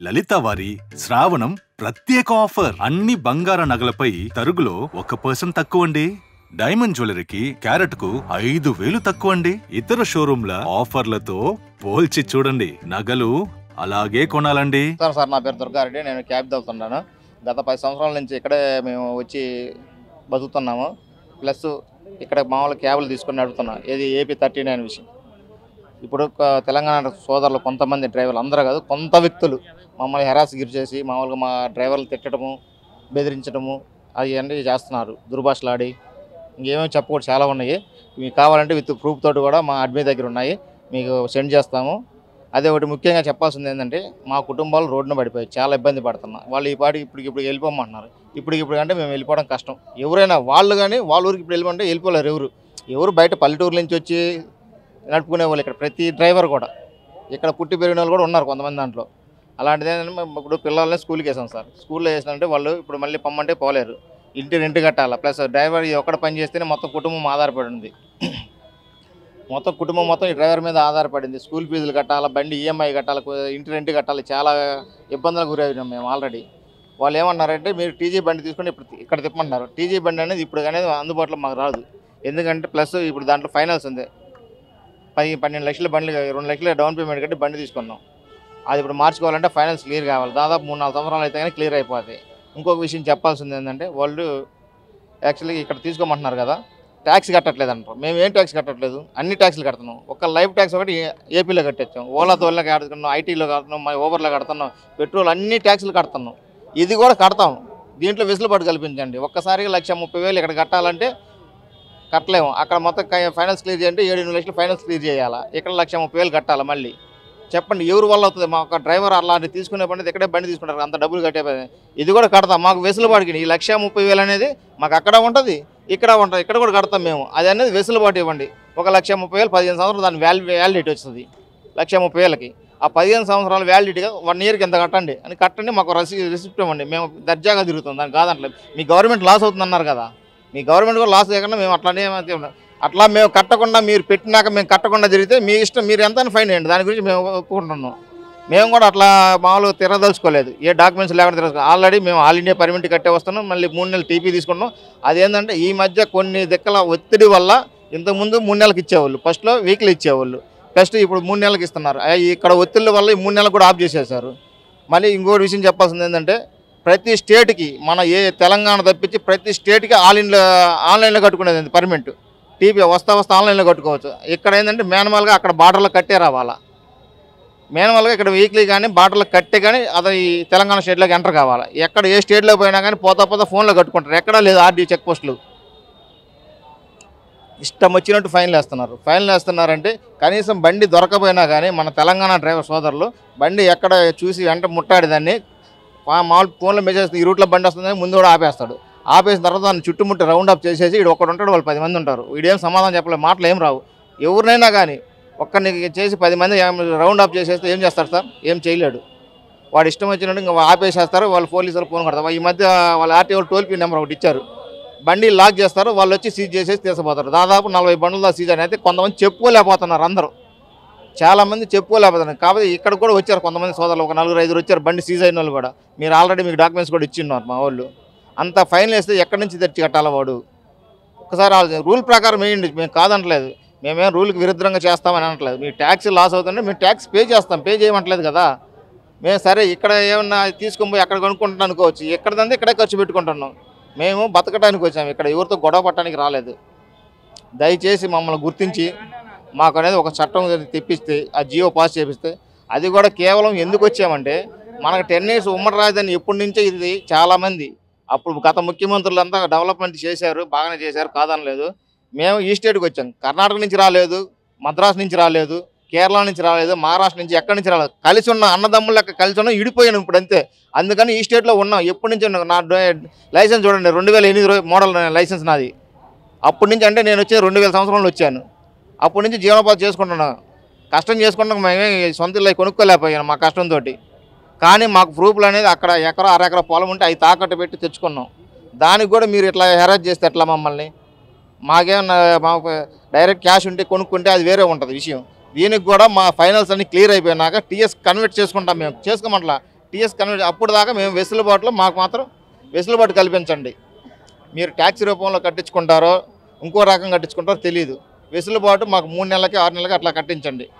లలిత వారి శ్రావణం ప్రత్యేక ఆఫర్. అన్ని బంగార నగలపై తరుగులో 1% తక్కువండి. డైమండ్ జ్యువెలరీకి క్యారెట్ కు 5,000 తక్కువండి. ఇతర షోరూంల ఆఫర్లతో పోల్చి చూడండి. నగలు అలాగే కొనాలండి. సార్ నా పేరు దుర్గారెడ్డి, నేను క్యాబ్ తోలుతున్నాను. గత 10 సంవత్సరాల నుంచి ఇక్కడే మేము వచ్చి బతుకుతున్నాము. ప్లస్ ఇక్కడ మామూలు క్యాబ్లు తీసుకొని నడుపుతున్నాం. ఏది ఏపీ 39 విషయం. ఇప్పుడు తెలంగాణ సోదరులు కొంతమంది డ్రైవర్లు, అందరూ కాదు, కొంత వ్యక్తులు మమ్మల్ని హెరాస్ గిరి చేసి మామూలుగా మా డ్రైవర్లు తిట్టడము, బెదిరించడము అవన్నీ చేస్తున్నారు. దుర్భాషలాడి ఇంకేమేమి చెప్పకూడదు చాలా ఉన్నాయి. మీకు కావాలంటే విత్ ప్రూఫ్ తోటి కూడా మా అడ్మిట్ దగ్గర ఉన్నాయి, మీకు సెండ్ చేస్తాము. అదే ఒకటి ముఖ్యంగా చెప్పాల్సింది ఏంటంటే, మా కుటుంబాలు రోడ్డున పడిపోయి చాలా ఇబ్బంది పడుతున్నాం. వాళ్ళు ఈ పాటికి ఇప్పుడు వెళ్ళిపోమంటున్నారు. ఇప్పుడు అంటే మేము వెళ్ళిపోవడం కష్టం. ఎవరైనా వాళ్ళు కానీ వాళ్ళ ఊరికి ఇప్పుడు వెళ్ళిపోమంటే వెళ్ళిపోలేరు. ఎవరు బయట పల్లెటూరు నుంచి వచ్చి నడుపుకునే వాళ్ళు ఇక్కడ ప్రతి డ్రైవర్ కూడా ఇక్కడ పుట్టి పెరిగిన వాళ్ళు కూడా ఉన్నారు కొంతమంది దాంట్లో. అలాంటిది ఏంటంటే మేము ఇప్పుడు పిల్లల్ని స్కూల్కి వేసాం సార్. స్కూల్లో వేసినంటే వాళ్ళు ఇప్పుడు మళ్ళీ పమ్మంటే పోలేరు. ఇంటి రెంట్ కట్టాలి, ప్లస్ డ్రైవర్ ఒక్కడ పని చేస్తేనే మొత్తం కుటుంబం ఆధారపడి ఉంది. మొత్తం కుటుంబం మొత్తం ఈ డ్రైవర్ మీద ఆధారపడింది. స్కూల్ ఫీజులు కట్టాలి, బండి ఈఎంఐ కట్టాలి, ఇంటి రెంట్ కట్టాలి. చాలా ఇబ్బందులకు గురవుతున్నాం మేము ఆల్రెడీ. వాళ్ళు ఏమన్నారంటే, మీరు టీజీ బండి తీసుకొని ఇప్పుడు ఇక్కడ తిప్పమంటున్నారు. టీజీ బండి అనేది ఇప్పుడు అనేది అందుబాటులో మాకు రాదు. ఎందుకంటే ప్లస్ ఇప్పుడు దాంట్లో ఫైనాన్స్ ఉంది. 12 లక్షల బండ్లు, 2 లక్షల డౌన్ పేమెంట్ కట్టి బండి తీసుకున్నాం. అది ఇప్పుడు మార్చుకోవాలంటే ఫైనాన్స్ క్లియర్ కావాలి. దాదాపు 3-4 సంవత్సరాలు అయితే కానీ క్లియర్ అయిపోతాయి. ఇంకొక విషయం చెప్పాల్సింది ఏంటంటే, వాళ్ళు యాక్చువల్లీ ఇక్కడ తీసుకోమంటున్నారు కదా, ట్యాక్స్ కట్టట్లేదు అంటారు. మేము ఏం ట్యాక్స్ కట్టట్లేదు, అన్ని ట్యాక్స్లు కడుతున్నాం. ఒక లైఫ్ ట్యాక్స్ ఒకటి ఏపీలో కట్టేస్తాం, ఓలా తోళ్ళకి కడుతున్నాం, ఐటీలో కడుతున్నాం, ఓవర్లో కడుతున్నాం, పెట్రోల్ అన్ని ట్యాక్స్లు కడుతున్నాం. ఇది కూడా కడతాం. దీంట్లో వెసులుబాటు కల్పించండి. ఒక్కసారిగా 1,30,000 ఇక్కడ కట్టాలంటే కట్టలేము. అక్కడ మొత్తం ఫైనాన్స్ క్లియర్ చేయాలంటే 7-8 లక్షలు ఫైనాన్స్ క్లియర్ చేయాలా, ఇక్కడ 1,30,000 కట్టాలి. మళ్ళీ చెప్పండి ఎవరి వల్ల అవుతుంది? మా ఒక డ్రైవర్ అలాంటి తీసుకునే పండి ఇక్కడే బండి తీసుకుంటారు, అంత డబ్బులు కట్టే పని. ఇది కూడా కడతాం. మాకు వెసులుబాటుకి ఈ 1,30,000 అనేది మాకు అక్కడ ఉంటుంది, ఇక్కడ ఉంటుంది, ఇక్కడ కూడా కడతాం మేము. అది అనేది వెసులుబాటు ఇవ్వండి. ఒక 1,30,000 15 సంవత్సరాలు దాని వ్యాలిడిటీ వస్తుంది. 1,30,000కి ఆ 15 సంవత్సరాల వ్యాలిడిటీగా 1 ఇయర్కి ఎంత కట్టండి అని కట్టండి. మాకు రిసిప్ట్ ఇవ్వండి. మేము దర్జాగా తిరుగుతాం. దానికి కాదంటలేదు. మీ గవర్నమెంట్ లాస్ అవుతుందన్నారు కదా, మీ గవర్నమెంట్ కూడా లాస్ చేయకుండా మేము అట్లా మేము కట్టకుండా, మీరు పెట్టినాక మేము కట్టకుండా జరిగితే మీ ఇష్టం, మీరు ఎంత ఫైన్ వేయండి. దాని గురించి మేము ఒప్పుకుంటున్నాం. మేము కూడా అట్లా మామూలు తిరగదలుచుకోలేదు. ఏ డాక్యుమెంట్స్ లేకుండా తిరగదు. ఆల్రెడీ మేము ఆల్ ఇండియా పర్మిట్ కట్టే వస్తున్నాం. మళ్ళీ 3 నెలలు టీపీ తీసుకున్నాం. అదేంటంటే ఈ మధ్య కొన్ని దిక్కల ఒత్తిడి వల్ల ఇంతకుముందు 3 నెలలకు ఇచ్చేవాళ్ళు, ఫస్ట్లో వీక్లీ ఇచ్చేవాళ్ళు, ఫస్ట్ ఇప్పుడు 3 నెలలకు ఇస్తున్నారు. ఇక్కడ ఒత్తిళ్ళ వల్ల ఈ 3 నెలలు కూడా ఆఫ్ చేసేసారు. మళ్ళీ ఇంకోటి విషయం చెప్పాల్సింది ఏంటంటే, ప్రతి స్టేట్కి మన తెలంగాణ తప్పించి ప్రతి స్టేట్కి ఆన్లైన్లో కట్టుకునేది పర్మిట్. టీపీ వస్తా ఆన్లైన్లో కట్టుకోవచ్చు. ఇక్కడ ఏంటంటే మేనమాల్గా అక్కడ బార్డర్లో కట్టే రావాలా. మేనమాల్గా ఇక్కడ వీక్లీ కానీ బార్డర్లో కట్టే కానీ అది తెలంగాణ స్టేట్లోకి ఎంటర్ కావాలా. ఎక్కడ ఏ స్టేట్లో పోయినా కానీ పోతా ఫోన్లో కట్టుకుంటారు. ఎక్కడా లేదు ఆర్డీ చెక్ పోస్టులు. ఇష్టం వచ్చినట్టు ఫైన్లు వేస్తున్నారు. ఫైన్లు వేస్తున్నారంటే కనీసం బండి దొరకపోయినా కానీ మన తెలంగాణ డ్రైవర్ సోదరులు బండి ఎక్కడ చూసి వెంట ముట్టాడేదాన్ని మామూలు ఫోన్లో మెసేజ్ ఈ రూట్లో బండి వస్తుందని ముందు కూడా ఆపేస్తాడు. ఆపేసిన తర్వాత దాన్ని చుట్టుముట్టి రౌండ్ అప్ చేసేసి వీడు ఒక్కడు ఉంటాడు, వాళ్ళు 10 మంది ఉంటారు. వీడేం సమాధానం చెప్పలేదు, మాటలు ఏం రావు. ఎవరినైనా కానీ ఒక్కరిని చేసి 10 మంది రౌండ్ అప్ చేసేస్తే ఏం చేస్తారు సార్? ఏం చేయలేడు. వాడు ఇష్టం వచ్చినట్టు ఇంకా ఆపేసేస్తారు. వాళ్ళు పోలీసులు ఫోన్ కొడతారు. ఈ మధ్య వాళ్ళ ఆర్టీఓ టోల్ ఫ్రీ నెంబర్ ఒకటి ఇచ్చారు. బండి లాక్ చేస్తారు, వాళ్ళు వచ్చి సీజ్ చేసేసి తీసుకుపోతారు. దాదాపు 40 బండ్ల సీజ్ అని అయితే కొంతమంది చెప్పుకోలేకపోతున్నారు. అందరూ చాలామంది చెప్పుకోలేకపోతున్నారు. కాబట్టి ఇక్కడ కూడా వచ్చారు కొంతమంది సోదరులు, ఒక 4-5 వచ్చారు బండి సీజ్ అయిన వాళ్ళు కూడా. మీరు ఆల్రెడీ మీకు డాక్యుమెంట్స్ కూడా ఇచ్చిన్నారు మా వాళ్ళు. అంత ఫైన్ వేస్తే ఎక్కడి నుంచి తెచ్చి కట్టాలి వాడు? ఒకసారి రూల్ ప్రకారం వేయండి. మేము కాదంటలేదు, మేమేం రూల్కి విరుద్ధంగా చేస్తామని అనట్లేదు. మీ ట్యాక్స్ లాస్ అవుతుంటే మేము ట్యాక్స్ పే చేస్తాం, పే చేయమంటలేదు కదా. మేము సరే ఇక్కడ ఏమన్నా తీసుకొని పోయి అక్కడ కొనుక్కుంటున్నాం అనుకోవచ్చు, ఎక్కడదంటే ఇక్కడే ఖర్చు పెట్టుకుంటున్నాం. మేము బతకడానికి వచ్చాము, ఇక్కడ ఎవరితో గొడవ పట్టడానికి రాలేదు. దయచేసి మమ్మల్ని గుర్తించి మాకు అనేది ఒక చట్టం తెప్పిస్తే, ఆ జియో పాస్ చేపిస్తే, అది కూడా కేవలం ఎందుకు వచ్చామంటే, మనకు 10 ఇయర్స్ ఉమ్మడి రాజధాని ఎప్పటి నుంచో ఇది చాలామంది అప్పుడు గత ముఖ్యమంత్రులంతా డెవలప్మెంట్ చేశారు, బాగానే చేశారు, కాదనలేదు. మేము ఈ స్టేట్కి వచ్చాం. కర్ణాటక నుంచి రాలేదు, మద్రాసు నుంచి రాలేదు, కేరళ నుంచి రాలేదు, మహారాష్ట్ర నుంచి ఎక్కడి నుంచి రాలేదు. కలిసి ఉన్న అన్నదమ్ములు లెక్క కలిసి ఉన్నాం, ఇడిపోయాను ఇప్పుడు అంతే. అందుకని ఈ స్టేట్లో ఉన్నాం. ఎప్పటి నుంచి నా లైసెన్స్ చూడండి, 2008 మోడల్ లైసెన్స్ నాది. అప్పటి నుంచి అంటే నేను వచ్చి 2000 సంవత్సరంలో వచ్చాను. అప్పటి నుంచి జీవనోపాధి చేసుకుంటున్నాను. కష్టం చేసుకుంటాం. మేమే సొంత ఇల్లు కొనుక్కోలేకపోయాను మా కష్టంతో. కానీ మాకు ప్రూఫ్లు అనేది అక్కడ ఎకరా 1/2 ఎకరా పొలం ఉంటే అవి తాకట్టు పెట్టి తెచ్చుకున్నాం. దానికి కూడా మీరు ఇట్లా హెరాస్ చేస్తే ఎట్లా మమ్మల్ని? మాకేమన్నా మాకు డైరెక్ట్ క్యాష్ ఉంటే కొనుక్కుంటే అది వేరే ఉంటుంది విషయం. దీనికి కూడా మా ఫైనల్స్ అన్ని క్లియర్ అయిపోయినాక టీఎస్ కన్వర్ట్ చేసుకుంటాం. మేము చేసుకోమంటలా. టీఎస్ కన్వర్ట్ అప్పుడు దాకా మేము వెసులుబాటులో మాకు మాత్రం వెసులుబాటు కల్పించండి. మీరు ట్యాక్సీ రూపంలో కట్టించుకుంటారో ఇంకో రకం కట్టించుకుంటారో తెలియదు. వెసులుబాటు మాకు 3 నెలలకి 6 నెలలకి అట్లా కట్టించండి.